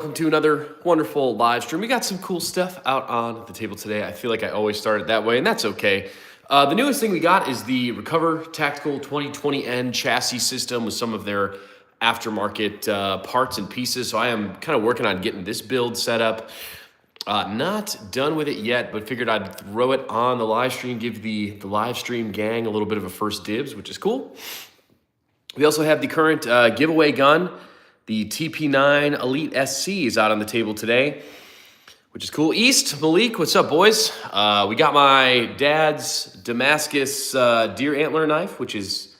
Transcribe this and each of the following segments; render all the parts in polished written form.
Welcome to another wonderful live stream. We got some cool stuff out on the table today. I feel like I always start it that way, and that's okay. The newest thing we got is the Recover Tactical 2020N chassis system with some of their aftermarket parts and pieces. So I am kind of working on getting this build set up. Not done with it yet, but figured I'd throw it on the live stream, give the live stream gang a little bit of a first dibs, which is cool. We also have the current giveaway gun. The TP9 Elite SC is out on the table today, which is cool. East, Malik, what's up, boys? We got my dad's Damascus deer antler knife, which is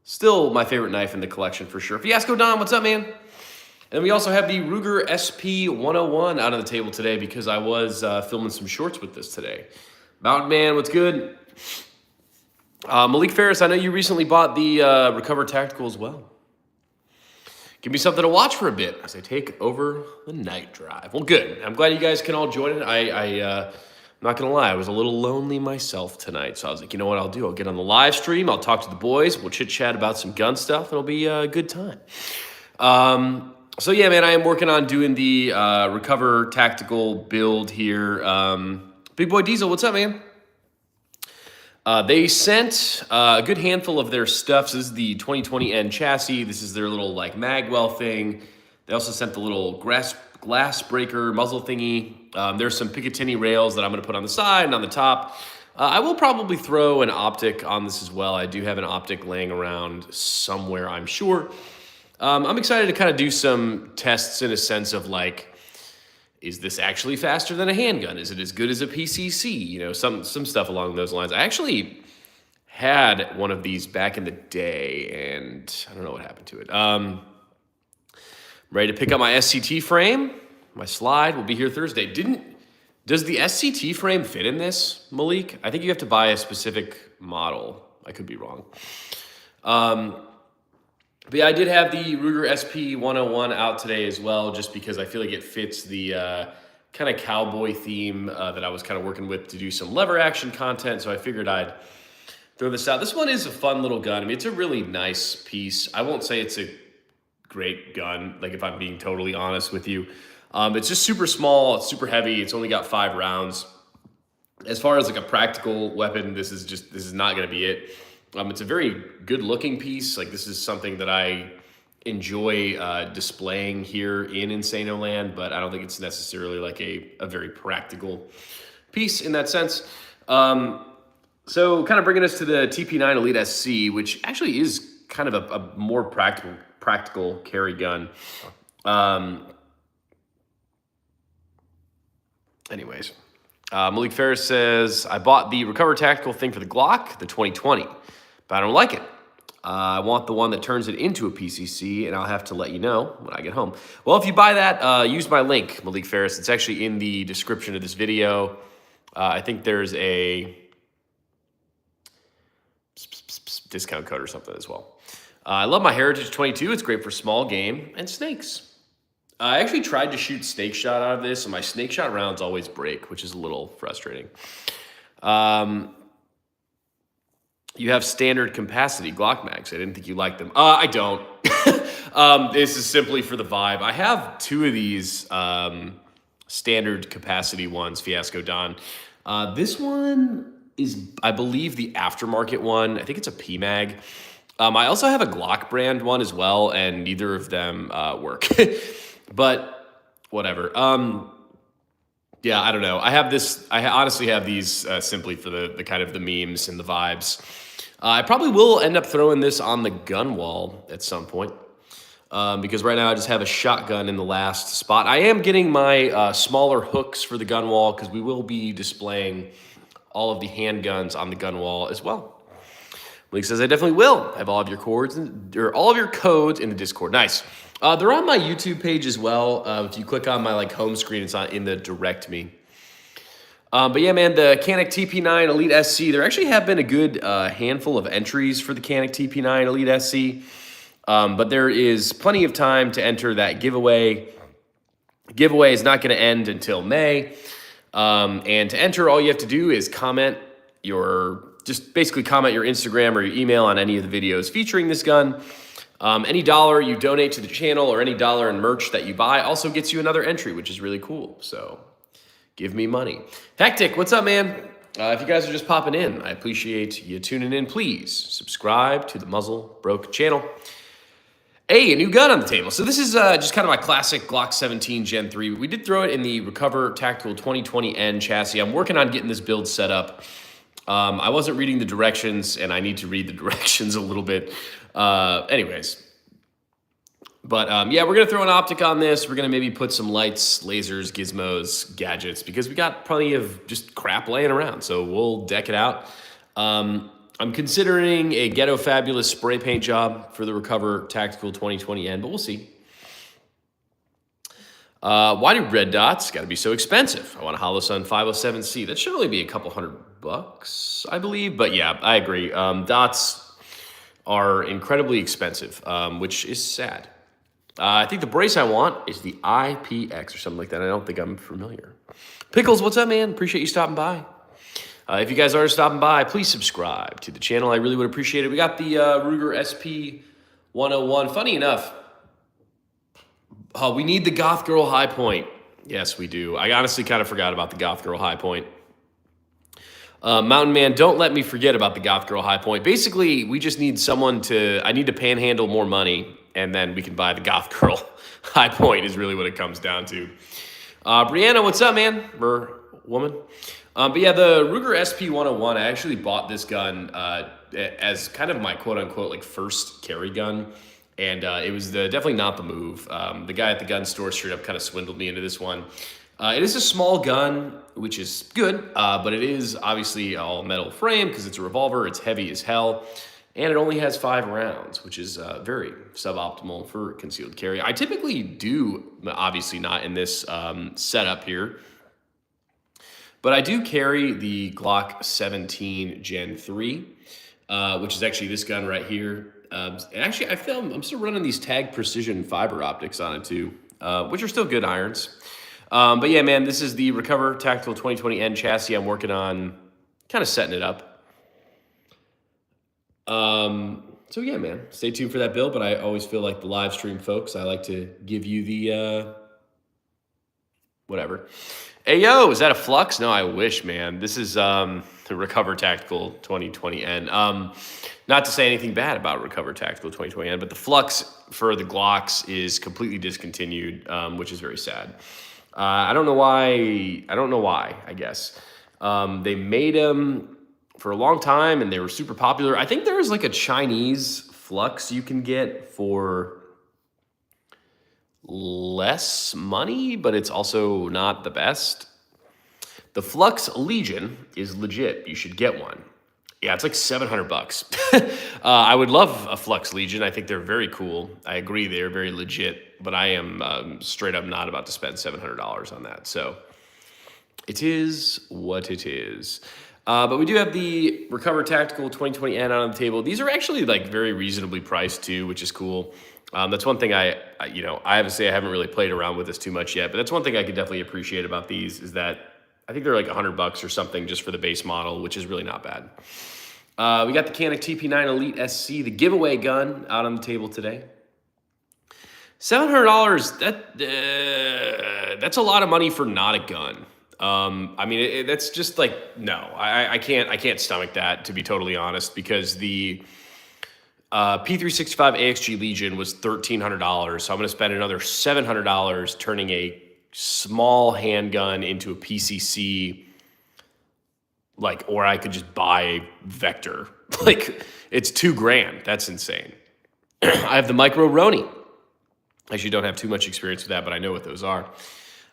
still my favorite knife in the collection for sure. Fiasco Don, what's up, man? And we also have the Ruger SP101 out on the table today because I was filming some shorts with this today. Mountain Man, what's good? Malik Ferris, I know you recently bought the Recover Tactical as well. Give me something to watch for a bit as I take over the night drive. Well, good. I'm glad you guys can all join it. I'm not going to lie. I was a little lonely myself tonight. So I was like, you know what I'll do? I'll get on the live stream. I'll talk to the boys. We'll chit-chat about some gun stuff. It'll be a good time. So, yeah, man, I am working on doing the Recover Tactical build here. Big Boy Diesel, what's up, man? They sent a good handful of their stuff. So this is the 2020N chassis. This is their little like magwell thing. They also sent the little glass breaker muzzle thingy. There's some Picatinny rails that I'm going to put on the side and on the top. I will probably throw an optic on this as well. I do have an optic laying around somewhere, I'm sure. I'm excited to kind of do some tests in a sense of like, is this actually faster than a handgun? Is it as good as a PCC? You know, some stuff along those lines. I actually had one of these back in the day, and I don't know what happened to it. Ready to pick up my SCT frame. My slide will be here Thursday. Does the SCT frame fit in this, Malik? I think you have to buy a specific model. I could be wrong. But yeah, I did have the Ruger SP101 out today as well, just because I feel like it fits the kind of cowboy theme that I was kind of working with to do some lever action content. So I figured I'd throw this out. This one is a fun little gun. I mean, it's a really nice piece. I won't say it's a great gun, like if I'm being totally honest with you. It's just super small. It's super heavy. It's only got 5 rounds. As far as like a practical weapon, this is not going to be it. It's a very good looking piece. Like this is something that I enjoy displaying here in Insano Land, but I don't think it's necessarily like a very practical piece in that sense. So kind of bringing us to the TP9 Elite SC, which actually is kind of a more practical carry gun. Anyways, Malik Ferris says, I bought the Recover Tactical thing for the Glock, the 2020. But I don't like it. I want the one that turns it into a PCC, and I'll have to let you know when I get home. Well, if you buy that, use my link, Malik Ferris. It's actually in the description of this video. I think there's a discount code or something as well. I love my Heritage 22. It's great for small game and snakes. I actually tried to shoot snake shot out of this, and my snake shot rounds always break, which is a little frustrating. You have standard capacity Glock mags. I didn't think you liked them. I don't. This is simply for the vibe. I have 2 of these standard capacity ones, Fiasco Don. This one is, I believe, the aftermarket one. I think it's a PMag. I also have a Glock brand one as well, and neither of them work. But whatever. Yeah, I don't know. I honestly have these simply for the kind of the memes and the vibes. I probably will end up throwing this on the gun wall at some point because right now I just have a shotgun in the last spot. I am getting my smaller hooks for the gun wall because we will be displaying all of the handguns on the gun wall as well. Malik says, I definitely will. I have all of your codes in the Discord. Nice. They're on my YouTube page as well. If you click on my like home screen, it's in the direct me. But yeah, man, the Canik TP9 Elite SC, there actually have been a good handful of entries for the Canik TP9 Elite SC. But there is plenty of time to enter that giveaway. The giveaway is not going to end until May. And to enter, all you have to do is just basically comment your Instagram or your email on any of the videos featuring this gun. Any dollar you donate to the channel or any dollar in merch that you buy also gets you another entry, which is really cool. So give me money. Tactic, what's up, man? If you guys are just popping in, I appreciate you tuning in. Please subscribe to the Muzzle Broke channel. Hey, a new gun on the table. So this is just kind of my classic Glock 17 Gen 3. We did throw it in the Recover Tactical 2020N chassis. I'm working on getting this build set up. I wasn't reading the directions, and I need to read the directions a little bit. Anyways. But yeah, we're going to throw an optic on this. We're going to maybe put some lights, lasers, gizmos, gadgets, because we got plenty of just crap laying around. So we'll deck it out. I'm considering a Ghetto Fabulous spray paint job for the Recover Tactical 2020N, but we'll see. Why do red dots got to be so expensive? I want a Holosun 507C. That should only be a couple $100, I believe. But yeah, I agree. Dots are incredibly expensive, which is sad. I think the brace I want is the IPX or something like that. I don't think I'm familiar. Pickles, what's up, man? Appreciate you stopping by. If you guys are stopping by, please subscribe to the channel. I really would appreciate it. We got the Ruger SP 101. Funny enough, we need the Goth Girl High Point. Yes, we do. I honestly kind of forgot about the Goth Girl High Point. Mountain Man, don't let me forget about the Goth Girl High Point. Basically, we just need someone I need to panhandle more money, and then we can buy the Goth Girl High Point is really what it comes down to. Brianna, what's up, man? Or woman? But yeah, the Ruger SP 101, I actually bought this gun as kind of my quote-unquote like first carry gun. And it was definitely not the move. The guy at the gun store straight up kind of swindled me into this one. It is a small gun, which is good, but it is obviously all metal frame because it's a revolver. It's heavy as hell, and it only has 5 rounds, which is very suboptimal for concealed carry. I typically do, obviously not in this setup here, but I do carry the Glock 17 Gen 3, which is actually this gun right here. And actually, I'm still running these Tag Precision fiber optics on it too, which are still good irons. But yeah, man, this is the Recover Tactical 2020N chassis. I'm working on kind of setting it up. So yeah, man, stay tuned for that build. But I always feel like the live stream folks, I like to give you the whatever. Hey, yo, is that a Flux? No, I wish, man. This is the Recover Tactical 2020N. Not to say anything bad about Recover Tactical 2020N, but the Flux for the Glocks is completely discontinued, which is very sad. I don't know why. I guess. They made them for a long time, and they were super popular. I think there is like a Chinese Flux you can get for less money, but it's also not the best. The Flux Legion is legit. You should get one. Yeah, it's like $700. I would love a Flux Legion. I think they're very cool. I agree they're very legit, but I am straight up not about to spend $700 on that. So it is what it is. But we do have the Recover Tactical 2020N on the table. These are actually like very reasonably priced too, which is cool. That's one thing I have to say I haven't really played around with this too much yet, but that's one thing I could definitely appreciate about these is that I think they're like $100 or something just for the base model, which is really not bad. We got the Canik TP9 Elite SC, the giveaway gun, out on the table today. $700, that's a lot of money for not a gun. I mean, that's just like, no, I can't stomach that, to be totally honest, because the P365 AXG Legion was $1,300, so I'm going to spend another $700 turning a small handgun into a PCC, like, or I could just buy Vector. Like, it's $2,000. That's insane. I have the Micro Roni. I actually don't have too much experience with that, but I know what those are.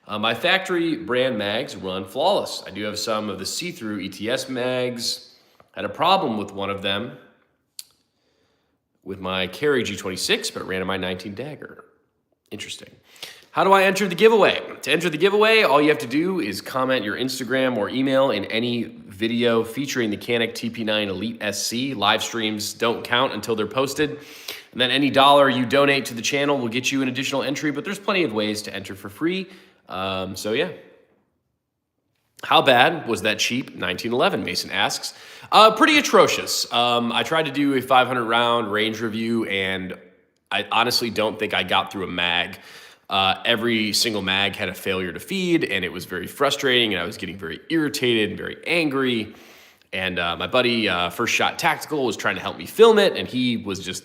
My factory brand mags run flawless. I do have some of the see-through ETS mags. Had a problem with one of them with my Carry G26, but it ran in my 19 Dagger. Interesting. How do I enter the giveaway? To enter the giveaway, all you have to do is comment your Instagram or email in any video featuring the Canik TP9 Elite SC. Live streams don't count until they're posted. And then any dollar you donate to the channel will get you an additional entry, but there's plenty of ways to enter for free. So yeah. How bad was that cheap 1911, Mason asks. Pretty atrocious. I tried to do a 500 round range review, and I honestly don't think I got through a mag. Every single mag had a failure to feed, and it was very frustrating, and I was getting very irritated and very angry. And my buddy, First Shot Tactical, was trying to help me film it, and he was just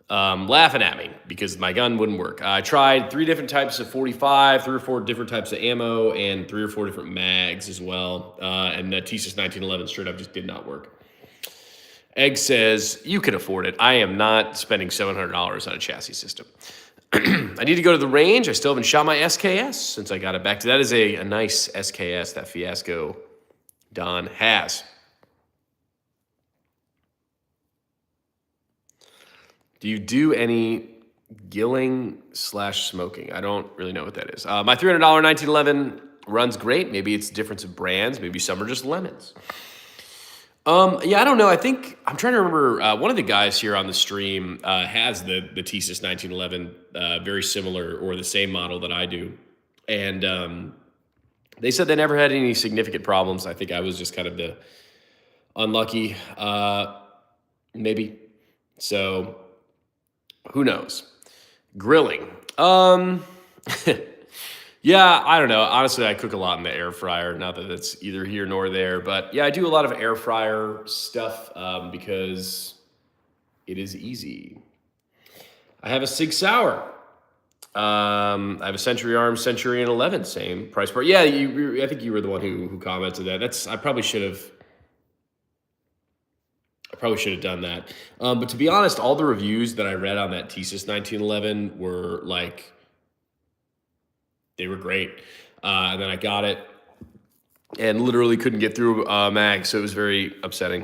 laughing at me because my gun wouldn't work. I tried 3 different types of 45, 3 or 4 different types of ammo, and 3 or 4 different mags as well. And the TSIS 1911 straight up just did not work. Egg says, you can afford it. I am not spending $700 on a chassis system. I need to go to the range. I still haven't shot my SKS since I got it back to. That is a nice SKS, that Fiasco Don has. Do you do any gilling / smoking? I don't really know what that is. My $300 1911 runs great. Maybe it's a difference of brands. Maybe some are just lemons. Yeah, I don't know. I think I'm trying to remember. One of the guys here on the stream has the TSIS 1911, very similar or the same model that I do, and they said they never had any significant problems. I think I was just kind of the unlucky, maybe. So who knows? Grilling. Yeah, I don't know. Honestly, I cook a lot in the air fryer. Not that it's either here nor there, but yeah, I do a lot of air fryer stuff because it is easy. I have a Sig Sauer. I have a Century Arms Centurion 11, same price point. Yeah, I think you were the one who commented that. I probably should have done that. But to be honest, all the reviews that I read on that TSIS 1911 were like, they were great. And then I got it and literally couldn't get through mag, so it was very upsetting.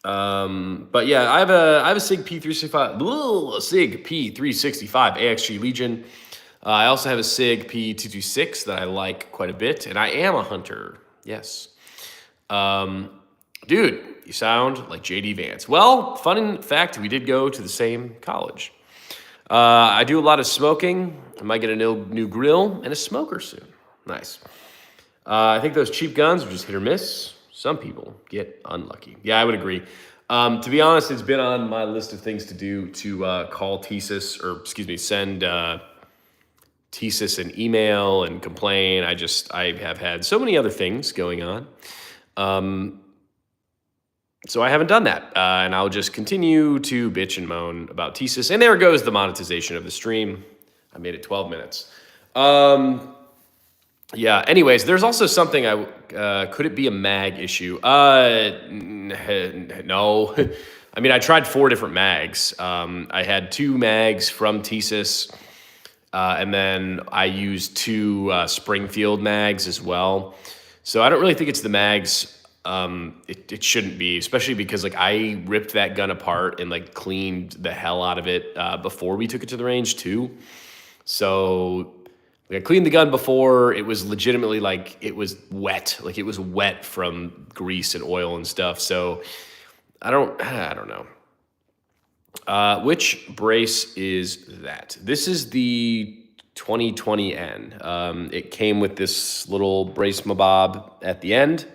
But yeah, I have a Sig P365, Sig P365 AXG Legion. I also have a Sig P226 that I like quite a bit, and I am a hunter. Yes. Dude, you sound like JD Vance. Well, fun fact, we did go to the same college. I do a lot of smoking. I might get a new grill and a smoker soon. Nice. I think those cheap guns are just hit or miss. Some people get unlucky. Yeah, I would agree. To be honest, it's been on my list of things to do to call TSIS, send TSIS an email and complain. I have had so many other things going on. So I haven't done that, and I'll just continue to bitch and moan about TSIS. And there goes the monetization of the stream. I made it 12 minutes. Yeah, anyways, there's also something could it be a mag issue? No. I mean, I tried 4 different mags. I had 2 mags from TSIS, and then I used 2 Springfield mags as well. So I don't really think it's the mags. It shouldn't be, especially because like I ripped that gun apart and like cleaned the hell out of it before we took it to the range too. So like I cleaned the gun before. It was legitimately like it was wet, from grease and oil and stuff. So I don't know. Which brace is that? This is the 2020N. It came with this little brace mabob at the end.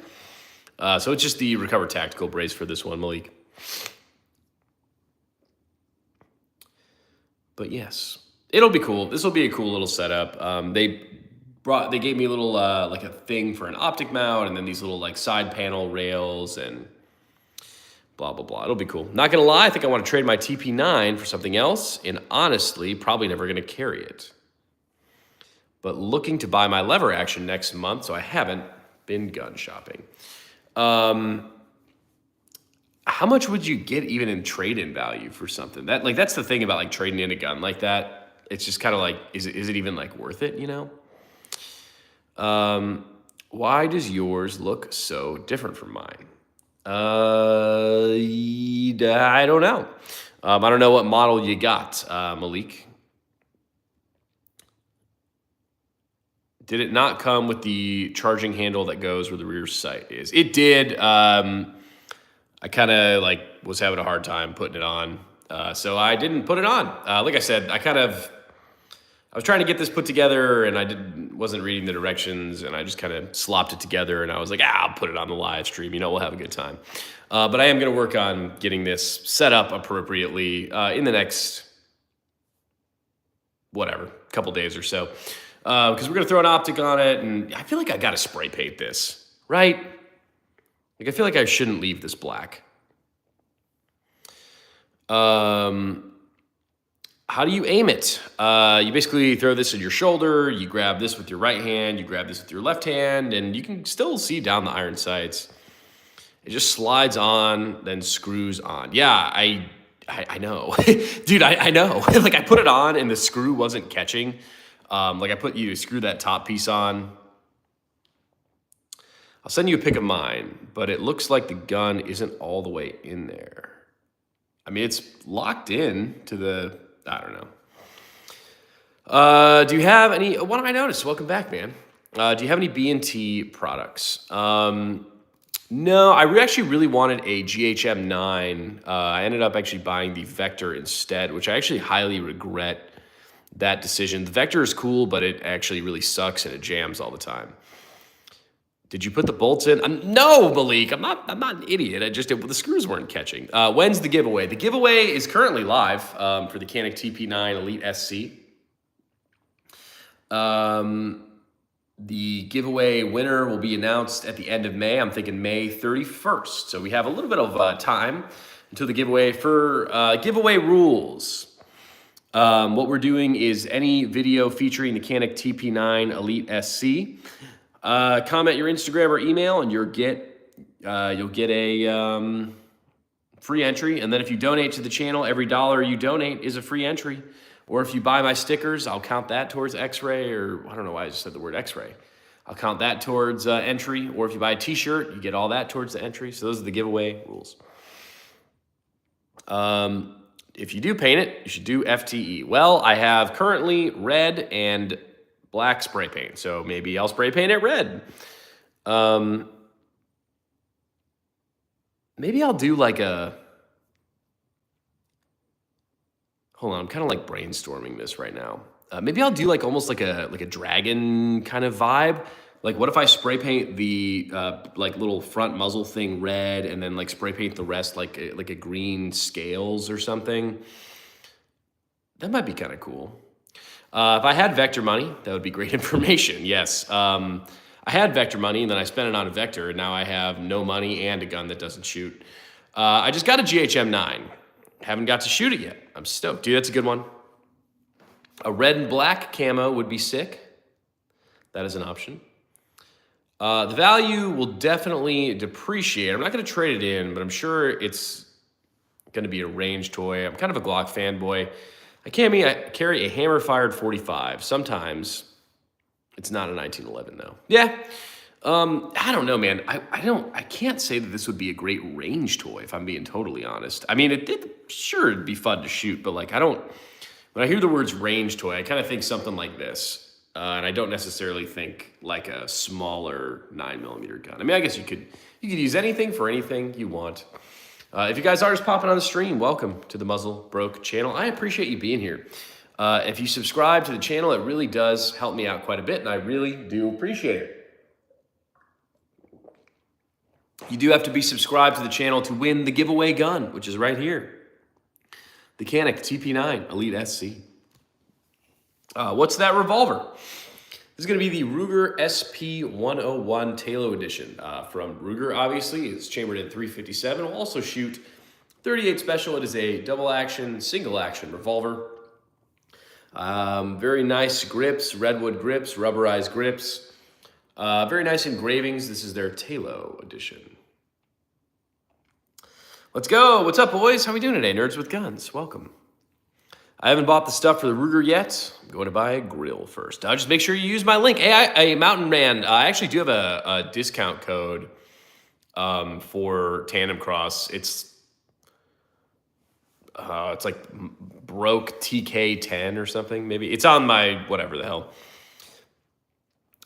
So it's just the Recover Tactical brace for this one, Malik. But yes, it'll be cool. This will be a cool little setup. They gave me a little like a thing for an optic mount, and then these little like side panel rails and blah blah blah. It'll be cool. Not gonna lie, I think I want to trade my TP9 for something else, and honestly, probably never gonna carry it. But looking to buy my lever action next month, so I haven't been gun shopping. How much would you get even in trade-in value for something? That's the thing about like trading in a gun like that. It's just kind of like, is it even like worth it, you know? Why does yours look so different from mine? I don't know. I don't know what model you got, Malik. Did it not come with the charging handle that goes where the rear sight is? It did. I kind of like was having a hard time putting it on. So I didn't put it on. Like I said, I was trying to get this put together and I wasn't reading the directions and I just kind of slopped it together and I was like, I'll put it on the live stream. We'll have a good time. But I am going to work on getting this set up appropriately in the next whatever, a couple days or so. Because we're going to throw an optic on it, and I feel like I got to spray paint this, right? Like, I feel like I shouldn't leave this black. How do you aim it? You basically throw this in your shoulder, you grab this with your right hand, you grab this with your left hand, and you can still see down the iron sights. It just slides on, then screws on. Yeah, I know. Dude, I know. Like, I put it on, and the screw wasn't catching. Like, you screw that top piece on. I'll send you a pic of mine, but it looks like the gun isn't all the way in there. I mean, it's locked in to the, I don't know. Do you have any, what did I notice? Welcome back, man. Do you have any B&T products? No, I actually really wanted a GHM9. I ended up actually buying the Vector instead, which I actually highly regret that decision. The Vector is cool, but it actually really sucks and it jams all the time. Did you put the bolts in? No, Malik, I'm not an idiot. The screws weren't catching. When's the giveaway? The giveaway is currently live for the Canik TP9 Elite SC. The giveaway winner will be announced at the end of May. I'm thinking May 31st. So we have a little bit of time until the giveaway. For giveaway rules, what we're doing is any video featuring the Canik TP9 Elite SC, comment your Instagram or email, and you'll get a free entry. And then if you donate to the channel, every $1 you donate is a free entry. Or if you buy my stickers, I'll count that towards X-ray, or I don't know why I just said the word X-ray. I'll count that towards entry. Or if you buy a t-shirt, you get all that towards the entry. So those are the giveaway rules. If you do paint it, you should do FTE. Well, I have currently red and black spray paint, so maybe I'll spray paint it red. Maybe I'll do like a... Hold on, I'm kind of like brainstorming this right now. Maybe I'll do like almost like a dragon kind of vibe. Like, what if I spray paint the like little front muzzle thing red, and then like spray paint the rest like a green scales or something? That might be kind of cool. If I had Vector money, that would be great information. Yes, I had Vector money, and then I spent it on a Vector, and now I have no money and a gun that doesn't shoot. I just got a GHM9. Haven't got to shoot it yet. I'm stoked. Dude, that's a good one. A red and black camo would be sick. That is an option. The value will definitely depreciate. I'm not going to trade it in, but I'm sure it's going to be a range toy. I'm kind of a Glock fanboy. I carry a hammer-fired 45. Sometimes it's not a 1911, though. Yeah. I don't know, man. I can't say that this would be a great range toy, if I'm being totally honest. I mean, it'd be fun to shoot, but like, when I hear the words range toy, I kind of think something like this. And I don't necessarily think like a smaller 9mm gun. I mean, I guess you could use anything for anything you want. If you guys are just popping on the stream, welcome to the Muzzle Broke channel. I appreciate you being here. If you subscribe to the channel, it really does help me out quite a bit, and I really do appreciate it. You do have to be subscribed to the channel to win the giveaway gun, which is right here. The Canik TP9 Elite SC. What's that revolver? This is going to be the Ruger SP101 Talo Edition from Ruger, obviously. It's chambered in .357. We'll also shoot .38 Special. It is a double-action, single-action revolver. Very nice grips, redwood grips, rubberized grips. Very nice engravings. This is their Talo Edition. Let's go. What's up, boys? How we doing today? Nerds with Guns. Welcome. I haven't bought the stuff for the Ruger yet. I'm going to buy a grill first. Just make sure you use my link. Hey, Mountain Man, I actually do have a discount code for Tandem Cross. It's like broke TK10 or something, maybe. It's on my whatever the hell.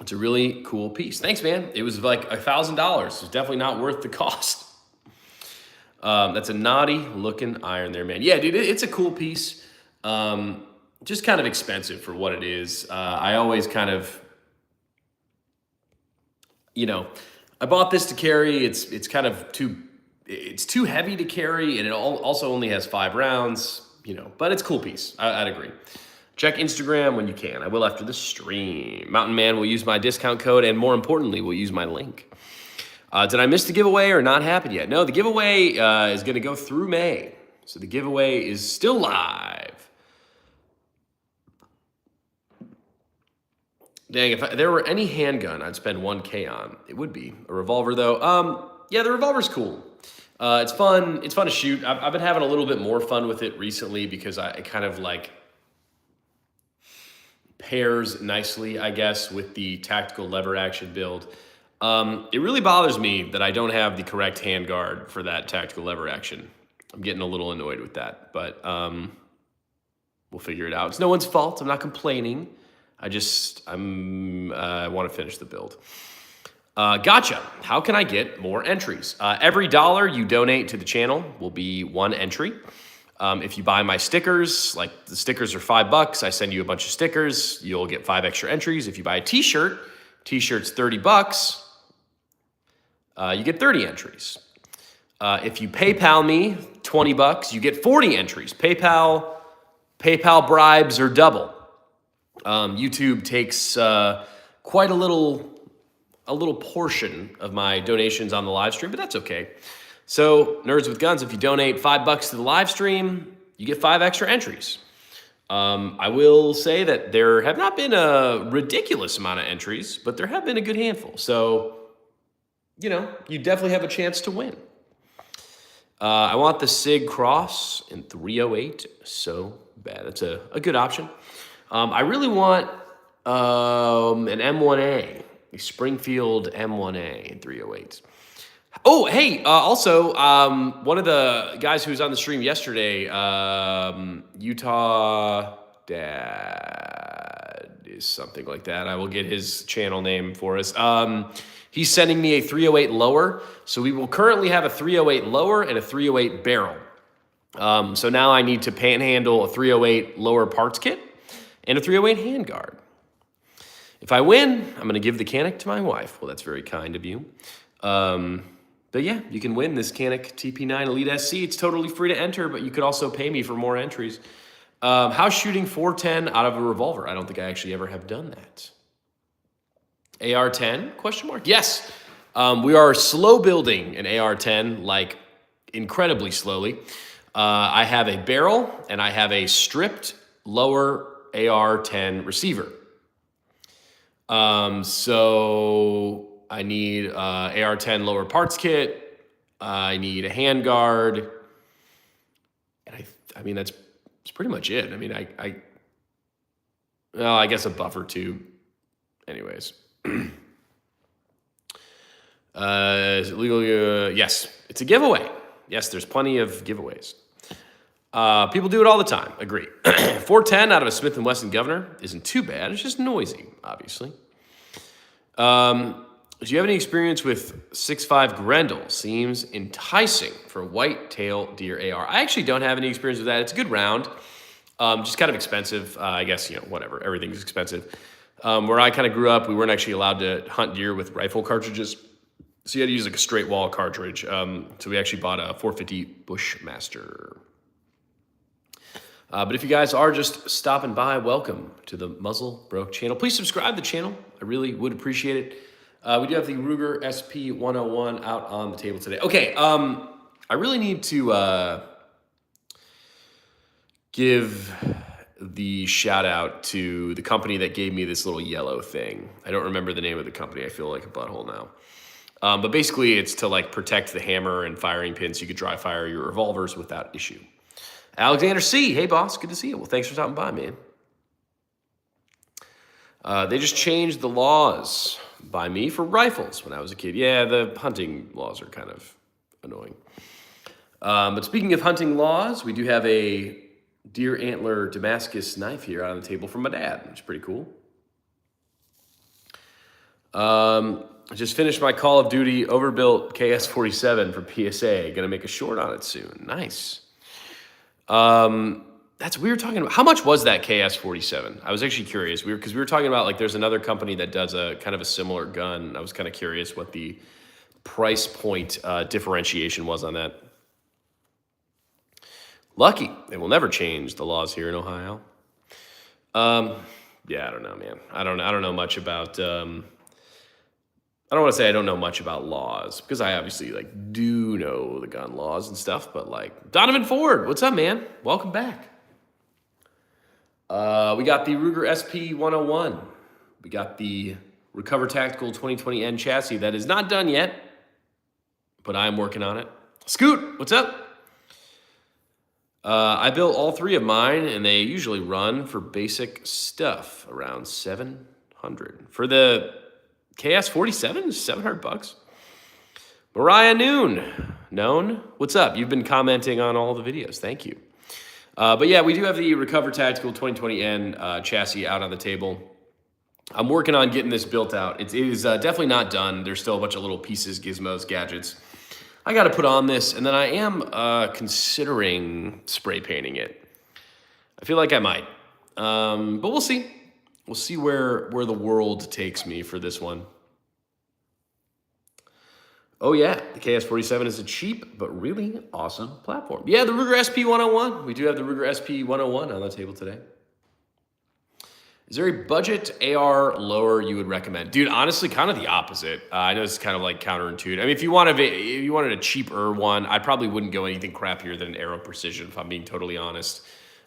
It's a really cool piece. Thanks, man. It was like $1,000. It's definitely not worth the cost. That's a naughty looking iron there, man. Yeah, dude, it's a cool piece. Just kind of expensive for what it is. I always kind of, I bought this to carry. It's kind of too heavy to carry, and it also only has 5 rounds, but it's a cool piece. I'd agree. Check Instagram when you can. I will after the stream. Mountain Man will use my discount code, and more importantly, will use my link. Did I miss the giveaway or not happened yet? No, the giveaway is going to go through May. So the giveaway is still live. Dang, if there were any handgun I'd spend 1K on, it would be a revolver though. Yeah, the revolver's cool. It's fun. It's fun to shoot. I've been having a little bit more fun with it recently because it kind of like pairs nicely, I guess, with the tactical lever action build. It really bothers me that I don't have the correct handguard for that tactical lever action. I'm getting a little annoyed with that, but we'll figure it out. It's no one's fault. I'm not complaining. I want to finish the build. Gotcha. How can I get more entries? Every dollar you donate to the channel will be 1 entry. If you buy my stickers, like the stickers are $5, I send you a bunch of stickers, you'll get 5 extra entries. If you buy a t-shirt, t-shirt's $30, you get 30 entries. If you PayPal me $20, you get 40 entries. PayPal bribes are double. YouTube takes quite a little portion of my donations on the live stream, but that's okay. So, Nerds with Guns, if you donate $5 to the live stream, you get 5 extra entries. I will say that there have not been a ridiculous amount of entries, but there have been a good handful. So, you know, you definitely have a chance to win. I want the SIG Cross in 308 so bad. That's a good option. I really want an M1A, a Springfield M1A in 308. Oh, hey, also, one of the guys who was on the stream yesterday, Utah Dad is something like that. I will get his channel name for us. He's sending me a 308 lower. So we will currently have a 308 lower and a 308 barrel. So now I need to panhandle a 308 lower parts kit and a 308 handguard. If I win, I'm going to give the Canic to my wife. Well, that's very kind of you. But yeah, you can win this Canic TP9 Elite SC. It's totally free to enter, but you could also pay me for more entries. How's shooting 410 out of a revolver? I don't think I actually ever have done that. AR-10? Question mark. Yes, we are slow building an AR-10, like incredibly slowly. I have a barrel and I have a stripped lower AR-10 receiver. So I need AR-10 lower parts kit. I need a handguard. And I mean, that's pretty much it. I mean, well, I guess a buffer tube. Anyways. Is it legal? Yes, it's a giveaway. Yes, there's plenty of giveaways. People do it all the time. Agree. 410 out of a Smith & Wesson Governor isn't too bad. It's just noisy, obviously. Do you have any experience with 6.5 Grendel? Seems enticing for white-tail deer AR. I actually don't have any experience with that. It's a good round. Just kind of expensive. I guess, you know, whatever. Everything's expensive. Where I kind of grew up, we weren't actually allowed to hunt deer with rifle cartridges. So you had to use like a straight wall cartridge. So we actually bought a 450 Bushmaster. But if you guys are just stopping by, welcome to the Muzzle Broke channel. Please subscribe to the channel. I really would appreciate it. We do have the Ruger SP101 out on the table today. Okay, I really need to give the shout out to the company that gave me this little yellow thing. I don't remember the name of the company. I feel like a butthole now. But basically it's to like protect the hammer and firing pin so you could dry fire your revolvers without issue. Alexander C. Hey boss, good to see you. Well, thanks for stopping by, man. They just changed the laws by me for rifles when I was a kid. Yeah, the hunting laws are kind of annoying. But speaking of hunting laws, we do have a deer antler Damascus knife here on the table from my dad, which is pretty cool. I just finished my Call of Duty overbuilt KS-47 for PSA. Gonna make a short on it soon. Nice. That's we were talking about. How much was that KS-47? I was actually curious. Because we were talking about like there's another company that does a kind of a similar gun. I was kind of curious what the price point differentiation was on that. Lucky. They will never change the laws here in Ohio. Yeah, I don't know, man. I don't know much about. I don't want to say I don't know much about laws because I obviously like do know the gun laws and stuff. But like Donovan Ford, what's up, man? Welcome back. We got the Ruger SP 101. We got the Recover Tactical 2020N chassis that is not done yet, but I'm working on it. Scoot, what's up? I built all three of mine, and they usually run for basic stuff around 700. For the KS47, $700. Mariah Known, what's up? You've been commenting on all the videos. Thank you. But yeah, we do have the Recover Tactical 2020N chassis out on the table. I'm working on getting this built out. It is definitely not done. There's still a bunch of little pieces, gizmos, gadgets I got to put on this, and then I am considering spray painting it. I feel like I might, but we'll see. We'll see where the world takes me for this one. Oh yeah, the KS47 is a cheap but really awesome platform. Yeah, the Ruger SP 101. We do have the Ruger SP 101 on the table today. Is there a budget AR lower you would recommend? Dude, honestly, kind of the opposite. I know it's kind of like counterintuitive. I mean, if you wanted a cheaper one, I probably wouldn't go anything crappier than an Aero Precision, if I'm being totally honest.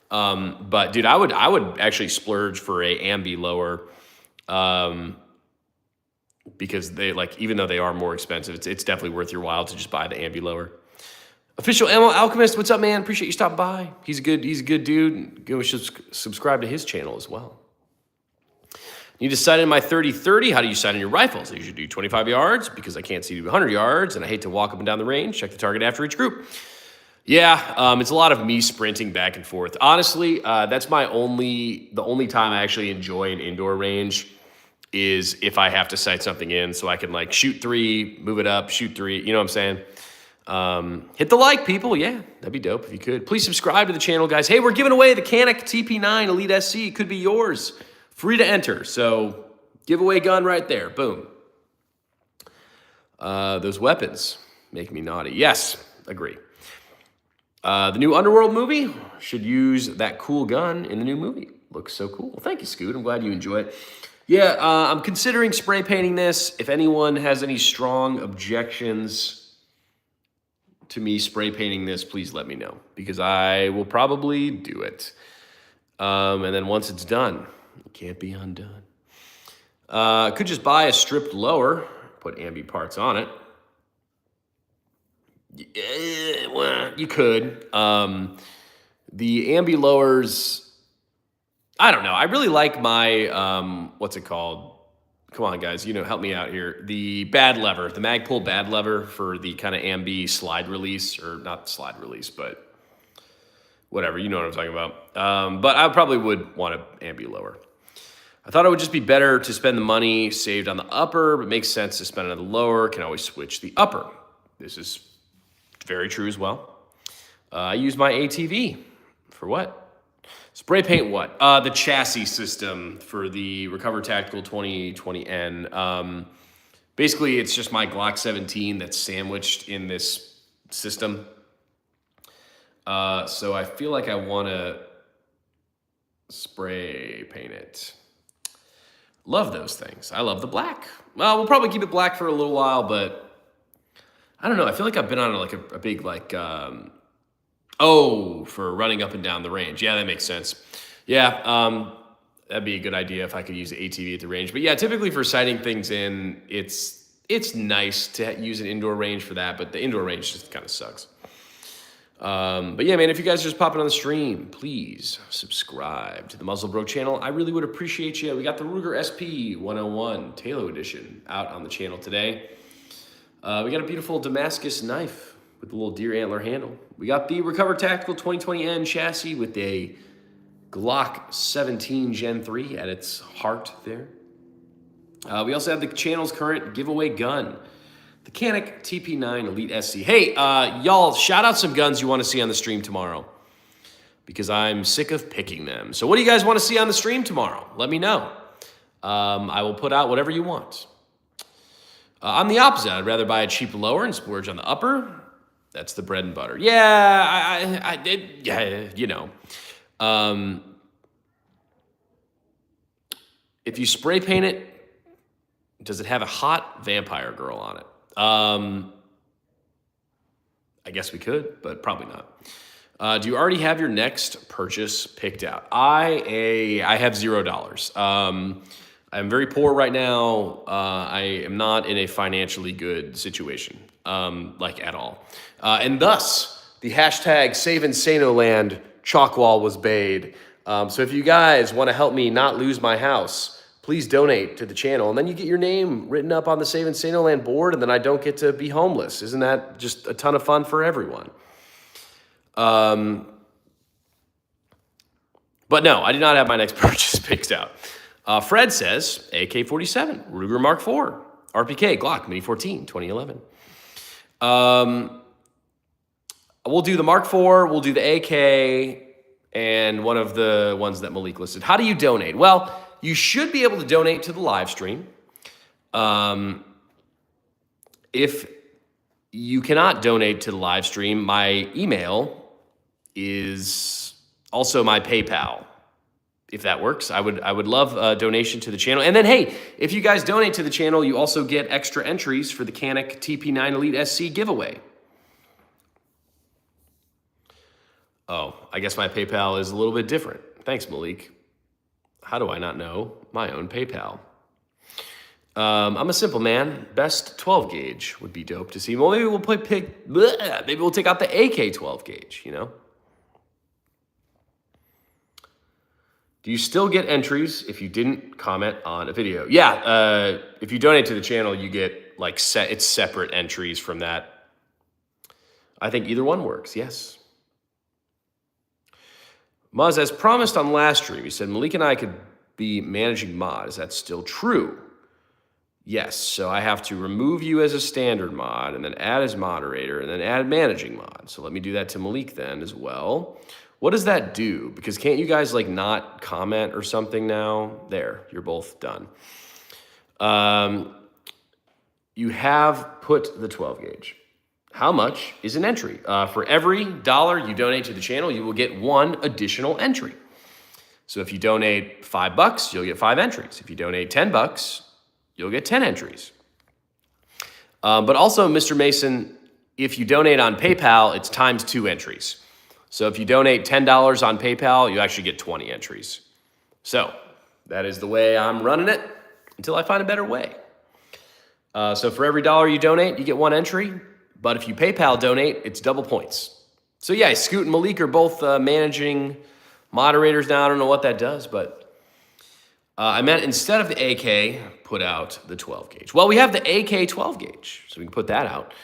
But dude, I would actually splurge for a ambi lower, because they even though they are more expensive, it's definitely worth your while to just buy the ambi lower. Official Ammo Alchemist, what's up, man? Appreciate you stopping by. He's a good dude. Go subscribe to his channel as well. Need to sight in my 30-30. How do you sight in your rifles? I usually do 25 yards because I can't see to 100 yards, and I hate to walk up and down the range. Check the target after each group. Yeah, it's a lot of me sprinting back and forth. Honestly, that's the only time I actually enjoy an indoor range is if I have to sight something in, so I can like shoot 3, move it up, shoot 3. You know what I'm saying? Hit the like, people. Yeah, that'd be dope if you could. Please subscribe to the channel, guys. Hey, we're giving away the Canik TP9 Elite SC. It could be yours. Free to enter, so giveaway gun right there, boom. Those weapons make me naughty. Yes, agree. The new Underworld movie should use that cool gun in the new movie. Looks so cool. Well, thank you, Scoot. I'm glad you enjoy it. Yeah, I'm considering spray painting this. If anyone has any strong objections to me spray painting this, please let me know, because I will probably do it. And then once it's done, it can't be undone. Could just buy a stripped lower, put ambi parts on it. Yeah, well, you could. The ambi lowers, I don't know. I really like my, what's it called? Come on, guys, help me out here. The bad lever, the Magpul bad lever for the kind of ambi slide release, or not slide release, but whatever, you know what I'm talking about. But I probably would want an ambi lower. I thought it would just be better to spend the money saved on the upper, but it makes sense to spend it on the lower. Can always switch the upper. This is very true as well. I use my ATV for what? Spray paint what? The chassis system for the Recover Tactical 2020N. Basically, it's just my Glock 17 that's sandwiched in this system. So I feel like I want to spray paint it. Love those things. I love the black. Well, we'll probably keep it black for a little while, but I don't know. I feel like I've been on like a big for running up and down the range. Yeah, that makes sense. Yeah, that'd be a good idea if I could use the ATV at the range. But yeah, typically for sighting things in, it's nice to use an indoor range for that, but the indoor range just kind of sucks. But yeah, man, if you guys are just popping on the stream, please subscribe to the Muzzle Bro channel. I really would appreciate you. We got the Ruger SP 101 Talo Edition out on the channel today. We got a beautiful Damascus knife with a little deer antler handle. We got the Recover Tactical 2020N chassis with a Glock 17 Gen 3 at its heart there. We also have the channel's current giveaway gun, the Canik TP9 Elite SC. Hey, y'all, shout out some guns you want to see on the stream tomorrow, because I'm sick of picking them. So what do you guys want to see on the stream tomorrow? Let me know. I will put out whatever you want. I'm the opposite. I'd rather buy a cheap lower and splurge on the upper. That's the bread and butter. Yeah, I did. Yeah, If you spray paint it, does it have a hot vampire girl on it? I guess we could, but probably not. Do you already have your next purchase picked out? I have $0. I'm very poor right now. I am not in a financially good situation, like at all. And thus, the hashtag SaveInsanoLand chalk wall was made. So if you guys want to help me not lose my house, please donate to the channel. And then you get your name written up on the Save Insanoland board, and then I don't get to be homeless. Isn't that just a ton of fun for everyone? But no, I did not have my next purchase picked out. Fred says, AK-47, Ruger Mark IV, RPK, Glock, Mini 14, 2011. We'll do the Mark IV, we'll do the AK, and one of the ones that Malik listed. How do you donate? Well, you should be able to donate to the live stream. If you cannot donate to the live stream, my email is also my PayPal. If that works, I would love a donation to the channel. And then, hey, if you guys donate to the channel, you also get extra entries for the Canik TP9 Elite SC giveaway. Oh, I guess my PayPal is a little bit different. Thanks, Malik. How do I not know my own PayPal? I'm a simple man. Best 12 gauge would be dope to see. Well, maybe we'll maybe we'll take out the AK 12 gauge, you know? Do you still get entries if you didn't comment on a video? Yeah, if you donate to the channel, you get like it's separate entries from that. I think either one works, yes. Muzz, as promised on last stream, he said Malik and I could be managing mod. Is that still true? Yes, so I have to remove you as a standard mod and then add as moderator and then add managing mod. So let me do that to Malik then as well. What does that do? Because can't you guys like not comment or something now? There, you're both done. You have put the 12 gauge. How much is an entry? For every $1 you donate to the channel, you will get one additional entry. So if you donate $5, you'll get 5 entries. If you donate $10, you'll get 10 entries. But also, Mr. Mason, if you donate on PayPal, it's times 2 entries. So if you donate $10 on PayPal, you actually get 20 entries. So that is the way I'm running it until I find a better way. So for every $1 you donate, you get 1 entry. But if you PayPal donate, it's double points. So yeah, Scoot and Malik are both managing moderators now. I don't know what that does, but I meant instead of the AK, put out the 12 gauge. Well, we have the AK 12 gauge, so we can put that out.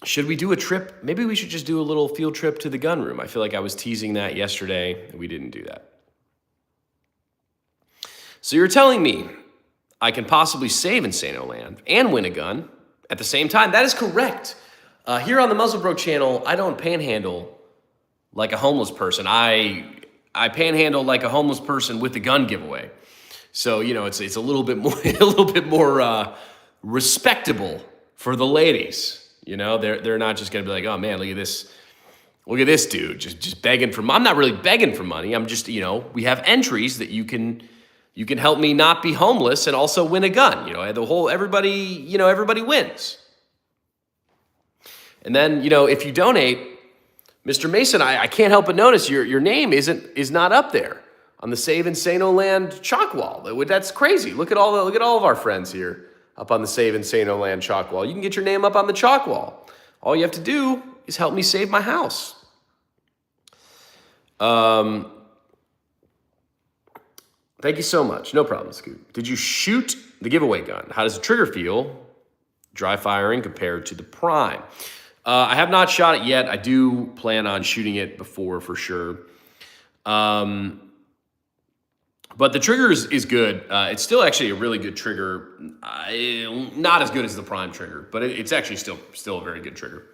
Should we do a trip? Maybe we should just do a little field trip to the gun room. I feel like I was teasing that yesterday, and we didn't do that. So you're telling me I can possibly save Insanoland and win a gun at the same time? That is correct. Here on the Muzzlebro channel, I don't panhandle like a homeless person. I panhandle like a homeless person with the gun giveaway. So, you know, it's a little bit more respectable for the ladies. You know, they're not just gonna be like, oh man, look at this dude just begging for money. I'm not really begging for money. I'm just, you know, we have entries that you can help me not be homeless and also win a gun. You know, everybody wins. And then, you know, if you donate, Mr. Mason, I can't help but notice your name is not up there on the Save Insanoland chalk wall. That's crazy. Look at all of our friends here up on the Save Insanoland chalk wall. You can get your name up on the chalk wall. All you have to do is help me save my house. Thank you so much. No problem, Scoot. Did you shoot the giveaway gun? How does the trigger feel dry firing compared to the prime? I have not shot it yet. I do plan on shooting it before for sure. But the trigger is good. It's still actually a really good trigger. Not as good as the prime trigger, but it's actually still a very good trigger.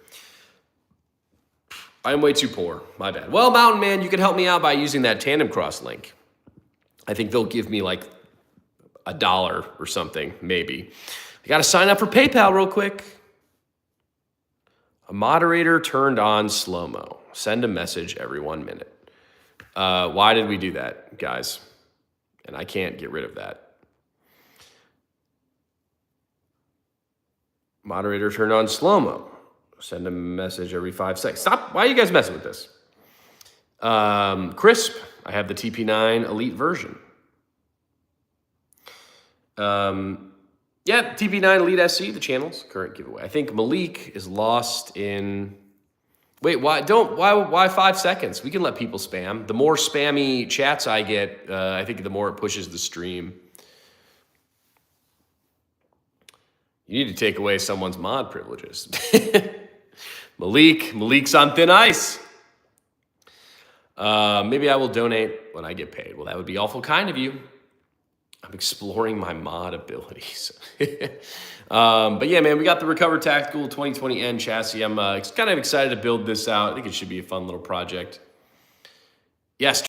I am way too poor. My bad. Well, Mountain Man, you can help me out by using that Tandem Cross link. I think they'll give me like $1 or something, maybe. I got to sign up for PayPal real quick. A moderator turned on slow-mo. Send a message every 1 minute. Why did we do that, guys? and I can't get rid of that. Moderator, turn on slow-mo. Send a message every 5 seconds. Stop. Why are you guys messing with this? Crisp. I have the TP9 Elite version. Yeah, TP9 Elite SC, the channel's current giveaway. I think Malik is lost in... Wait, why 5 seconds? We can let people spam. The more spammy chats I get, I think the more it pushes the stream. You need to take away someone's mod privileges. Malik's on thin ice. Maybe I will donate when I get paid. Well, that would be awful kind of you. I'm exploring my mod abilities. But yeah, man, we got the Recover Tactical 2020N chassis. I'm kind of excited to build this out. I think it should be a fun little project. Yes.